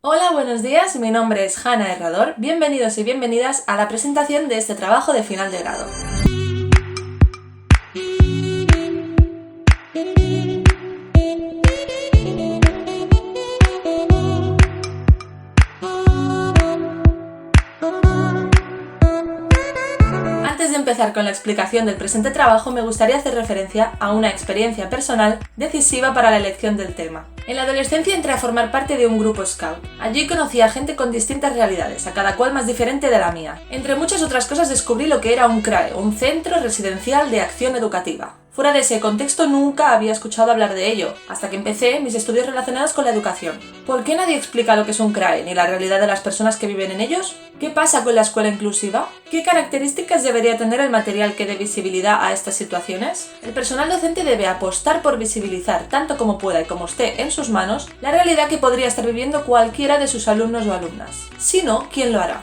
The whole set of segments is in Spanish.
Hola, buenos días, mi nombre es Hanna Herrador, bienvenidos y bienvenidas a la presentación de este trabajo de final de grado. Antes de empezar con la explicación del presente trabajo, me gustaría hacer referencia a una experiencia personal decisiva para la elección del tema. En la adolescencia entré a formar parte de un grupo scout. Allí conocí a gente con distintas realidades, a cada cual más diferente de la mía. Entre muchas otras cosas descubrí lo que era un CRAE, un Centro Residencial de Acción Educativa. Fuera de ese contexto nunca había escuchado hablar de ello, hasta que empecé mis estudios relacionados con la educación. ¿Por qué nadie explica lo que es un CRAE ni la realidad de las personas que viven en ellos? ¿Qué pasa con la escuela inclusiva? ¿Qué características debería tener el material que dé visibilidad a estas situaciones? El personal docente debe apostar por visibilizar, tanto como pueda y como esté en sus manos, la realidad que podría estar viviendo cualquiera de sus alumnos o alumnas. Si no, ¿quién lo hará?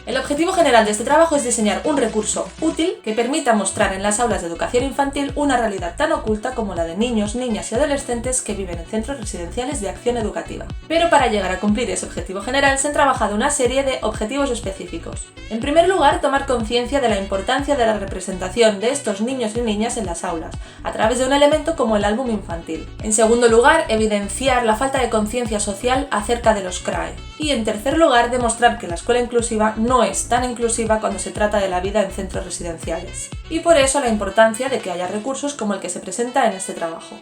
El objetivo general de este trabajo es diseñar un recurso útil que permita mostrar en las aulas de educación infantil una realidad tan oculta como la de niños, niñas y adolescentes que viven en centros residenciales de acción educativa. Pero para llegar a cumplir ese objetivo general se han trabajado una serie de objetivos específicos. En primer lugar, tomar conciencia de la importancia de la representación de estos niños y niñas en las aulas, a través de un elemento como el álbum infantil. En segundo lugar, evidenciar la falta de conciencia social acerca de los CRAE. Y en tercer lugar, demostrar que la escuela inclusiva no es tan inclusiva cuando se trata de la vida en centros residenciales. Y por eso la importancia de que haya recursos como el que se presenta en este trabajo.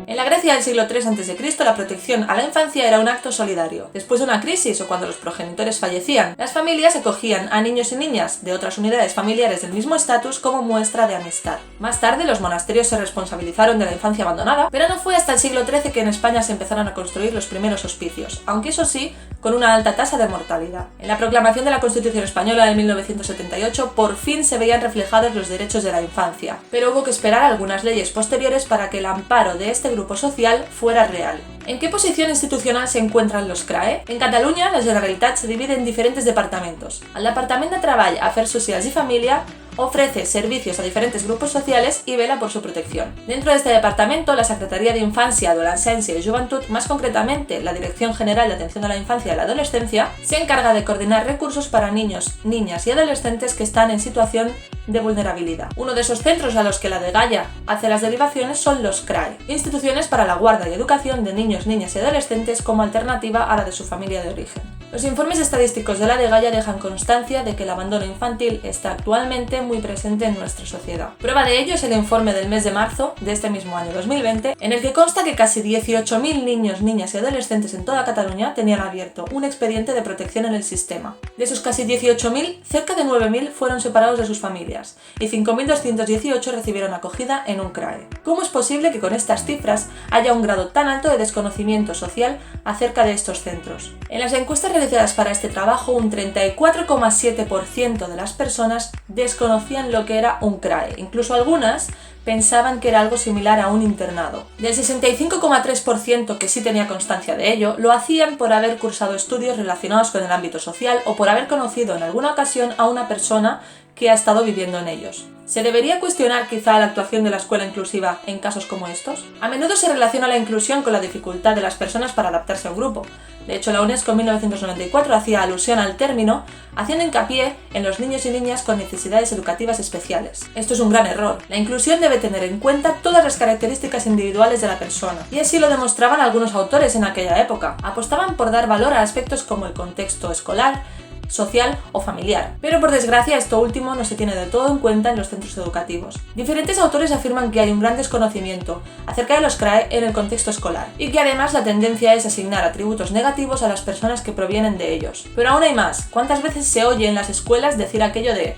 En la Grecia del siglo III a.C., la protección a la infancia era un acto solidario. Después de una crisis o cuando los progenitores fallecían, las familias acogían a niños y niñas de otras unidades familiares del mismo estatus como muestra de amistad. Más tarde, los monasterios se responsabilizaron de la infancia abandonada, pero no fue hasta el siglo XIII que en España se empezaron a construir los primeros hospicios, aunque eso sí, con una alta tasa de mortalidad. En la proclamación de la Constitución Española de 1978, por fin se veían reflejados los derechos de la infancia, pero hubo que esperar algunas leyes posteriores para que el amparo de este grupo social fuera real. ¿En qué posición institucional se encuentran los CRAE? En Cataluña, la Generalitat se divide en diferentes departamentos. El Departament de Treball, Afers Socials i Família ofrece servicios a diferentes grupos sociales y vela por su protección. Dentro de este departamento, la Secretaría de Infancia, Adolescencia y Juventud, más concretamente la Dirección General de Atención a la Infancia y la Adolescencia, se encarga de coordinar recursos para niños, niñas y adolescentes que están en situación de vulnerabilidad. Uno de esos centros a los que la DGAIA hace las derivaciones son los CRAE, instituciones para la guarda y educación de niños, niñas y adolescentes como alternativa a la de su familia de origen. Los informes estadísticos de la DGAIA dejan constancia de que el abandono infantil está actualmente muy presente en nuestra sociedad. Prueba de ello es el informe del mes de marzo de este mismo año 2020, en el que consta que casi 18.000 niños, niñas y adolescentes en toda Cataluña tenían abierto un expediente de protección en el sistema. De esos casi 18.000, cerca de 9.000 fueron separados de sus familias y 5.218 recibieron acogida en un CRAE. ¿Cómo es posible que con estas cifras haya un grado tan alto de desconocimiento social acerca de estos centros? En las encuestas realizadas para este trabajo, un 34,7% de las personas desconocían lo que era un CRAE. Incluso algunas pensaban que era algo similar a un internado. Del 65,3% que sí tenía constancia de ello, lo hacían por haber cursado estudios relacionados con el ámbito social o por haber conocido en alguna ocasión a una persona que ha estado viviendo en ellos. ¿Se debería cuestionar quizá la actuación de la escuela inclusiva en casos como estos? A menudo se relaciona la inclusión con la dificultad de las personas para adaptarse a un grupo. De hecho, la UNESCO en 1994 hacía alusión al término, haciendo hincapié en los niños y niñas con necesidades educativas especiales. Esto es un gran error. La inclusión debe tener en cuenta todas las características individuales de la persona, y así lo demostraban algunos autores en aquella época. Apostaban por dar valor a aspectos como el contexto escolar, social o familiar. Pero por desgracia esto último no se tiene del todo en cuenta en los centros educativos. Diferentes autores afirman que hay un gran desconocimiento acerca de los CRAE en el contexto escolar y que además la tendencia es asignar atributos negativos a las personas que provienen de ellos. Pero aún hay más. ¿Cuántas veces se oye en las escuelas decir aquello de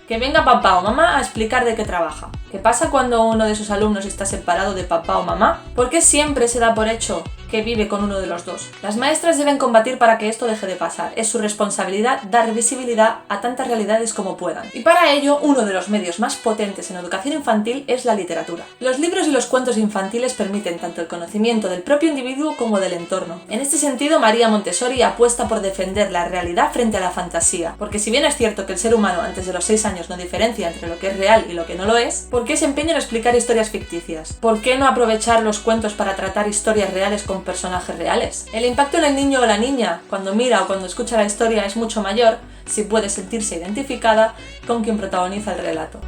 que venga papá o mamá a explicar de qué trabaja? ¿Qué pasa cuando uno de sus alumnos está separado de papá o mamá? ¿Por qué siempre se da por hecho que vive con uno de los dos. Las maestras deben combatir para que esto deje de pasar. Es su responsabilidad dar visibilidad a tantas realidades como puedan. Y para ello, uno de los medios más potentes en educación infantil es la literatura. Los libros y los cuentos infantiles permiten tanto el conocimiento del propio individuo como del entorno. En este sentido, María Montessori apuesta por defender la realidad frente a la fantasía, porque si bien es cierto que el ser humano antes de los 6 años no diferencia entre lo que es real y lo que no lo es, ¿por qué se empeña en explicar historias ficticias? ¿Por qué no aprovechar los cuentos para tratar historias reales con personajes reales? El impacto en el niño o la niña cuando mira o cuando escucha la historia es mucho mayor si puede sentirse identificada con quien protagoniza el relato.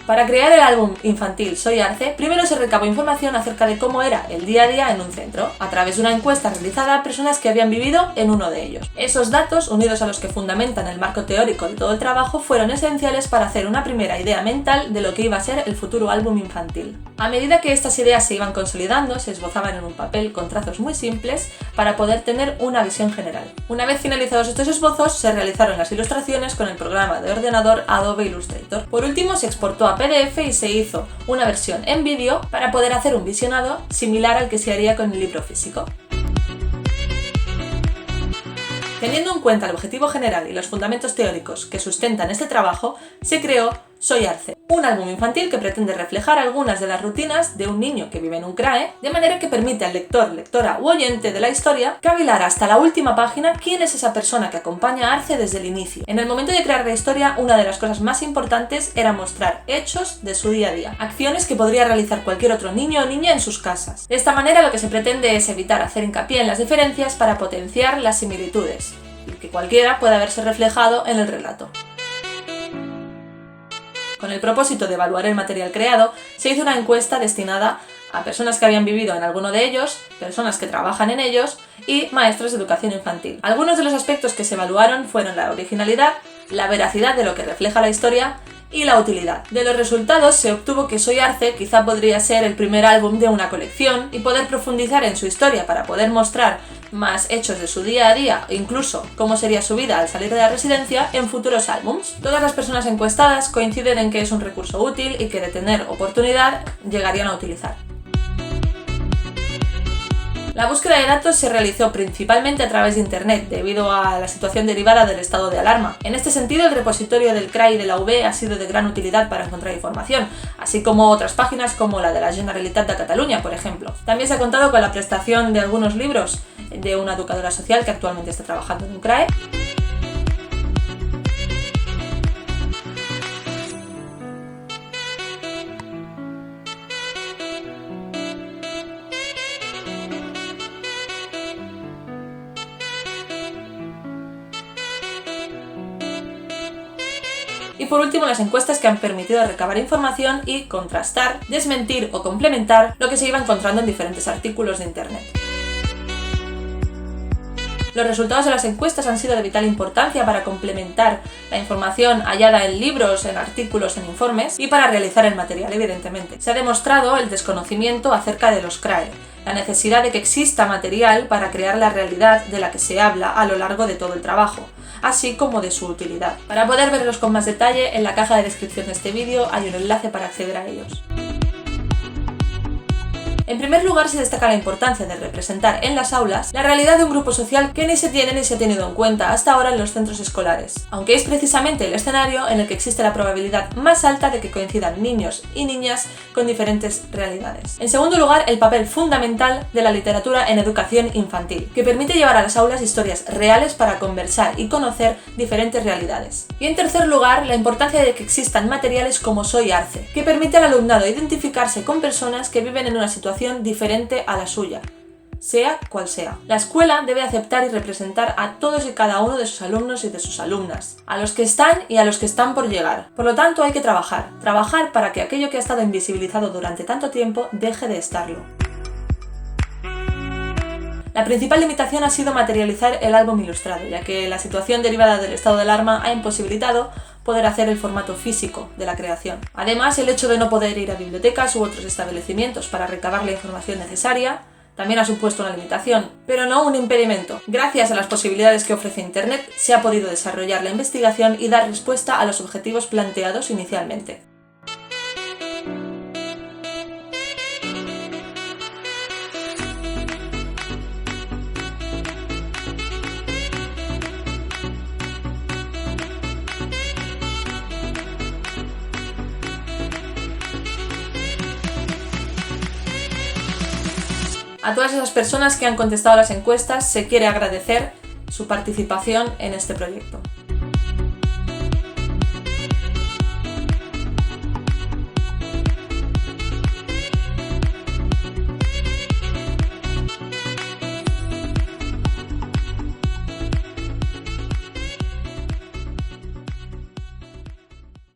Para crear el álbum infantil Soy Arce, primero se recabó información acerca de cómo era el día a día en un centro, a través de una encuesta realizada a personas que habían vivido en uno de ellos. Esos datos, unidos a los que fundamentan el marco teórico de todo el trabajo, fueron esenciales para hacer una primera idea mental de lo que iba a ser el futuro álbum infantil. A medida que estas ideas se iban consolidando, se esbozaban en un papel con trazos muy simples para poder tener una visión general. Una vez finalizados estos esbozos, se realizaron las ilustraciones con el programa de ordenador Adobe Illustrator. Por último, se exportó a PDF y se hizo una versión en vídeo para poder hacer un visionado similar al que se haría con el libro físico. Teniendo en cuenta el objetivo general y los fundamentos teóricos que sustentan este trabajo, se creó Soy Arce, un álbum infantil que pretende reflejar algunas de las rutinas de un niño que vive en un CRAE, de manera que permite al lector, lectora u oyente de la historia cavilar hasta la última página quién es esa persona que acompaña a Arce desde el inicio. En el momento de crear la historia, una de las cosas más importantes era mostrar hechos de su día a día, acciones que podría realizar cualquier otro niño o niña en sus casas. De esta manera, lo que se pretende es evitar hacer hincapié en las diferencias para potenciar las similitudes, y que cualquiera pueda verse reflejado en el relato. Con el propósito de evaluar el material creado, se hizo una encuesta destinada a personas que habían vivido en alguno de ellos, personas que trabajan en ellos y maestros de educación infantil. Algunos de los aspectos que se evaluaron fueron la originalidad, la veracidad de lo que refleja la historia y la utilidad. De los resultados se obtuvo que Soy Arce quizá podría ser el primer álbum de una colección y poder profundizar en su historia para poder mostrar más hechos de su día a día e incluso cómo sería su vida al salir de la residencia en futuros álbums. Todas las personas encuestadas coinciden en que es un recurso útil y que de tener oportunidad llegarían a utilizar. La búsqueda de datos se realizó principalmente a través de Internet, debido a la situación derivada del estado de alarma. En este sentido, el repositorio del CRAI y de la UB ha sido de gran utilidad para encontrar información, así como otras páginas como la de la Generalitat de Catalunya, por ejemplo. También se ha contado con la prestación de algunos libros de una educadora social que actualmente está trabajando en un CRAE. Y por último, las encuestas que han permitido recabar información y contrastar, desmentir o complementar lo que se iba encontrando en diferentes artículos de Internet. Los resultados de las encuestas han sido de vital importancia para complementar la información hallada en libros, en artículos, en informes y para realizar el material, evidentemente. Se ha demostrado el desconocimiento acerca de los CRAE, la necesidad de que exista material para crear la realidad de la que se habla a lo largo de todo el trabajo, así como de su utilidad. Para poder verlos con más detalle, en la caja de descripción de este vídeo hay un enlace para acceder a ellos. En primer lugar, se destaca la importancia de representar en las aulas la realidad de un grupo social que ni se tiene ni se ha tenido en cuenta hasta ahora en los centros escolares, aunque es precisamente el escenario en el que existe la probabilidad más alta de que coincidan niños y niñas con diferentes realidades. En segundo lugar, el papel fundamental de la literatura en educación infantil, que permite llevar a las aulas historias reales para conversar y conocer diferentes realidades. Y en tercer lugar, la importancia de que existan materiales como Soy Arce, que permite al alumnado identificarse con personas que viven en una situación diferente a la suya, sea cual sea. La escuela debe aceptar y representar a todos y cada uno de sus alumnos y de sus alumnas, a los que están y a los que están por llegar. Por lo tanto, hay que trabajar para que aquello que ha estado invisibilizado durante tanto tiempo deje de estarlo. La principal limitación ha sido materializar el álbum ilustrado, ya que la situación derivada del estado de alarma ha imposibilitado poder hacer el formato físico de la creación. Además, el hecho de no poder ir a bibliotecas u otros establecimientos para recabar la información necesaria también ha supuesto una limitación, pero no un impedimento. Gracias a las posibilidades que ofrece Internet, se ha podido desarrollar la investigación y dar respuesta a los objetivos planteados inicialmente. A todas esas personas que han contestado las encuestas se quiere agradecer su participación en este proyecto.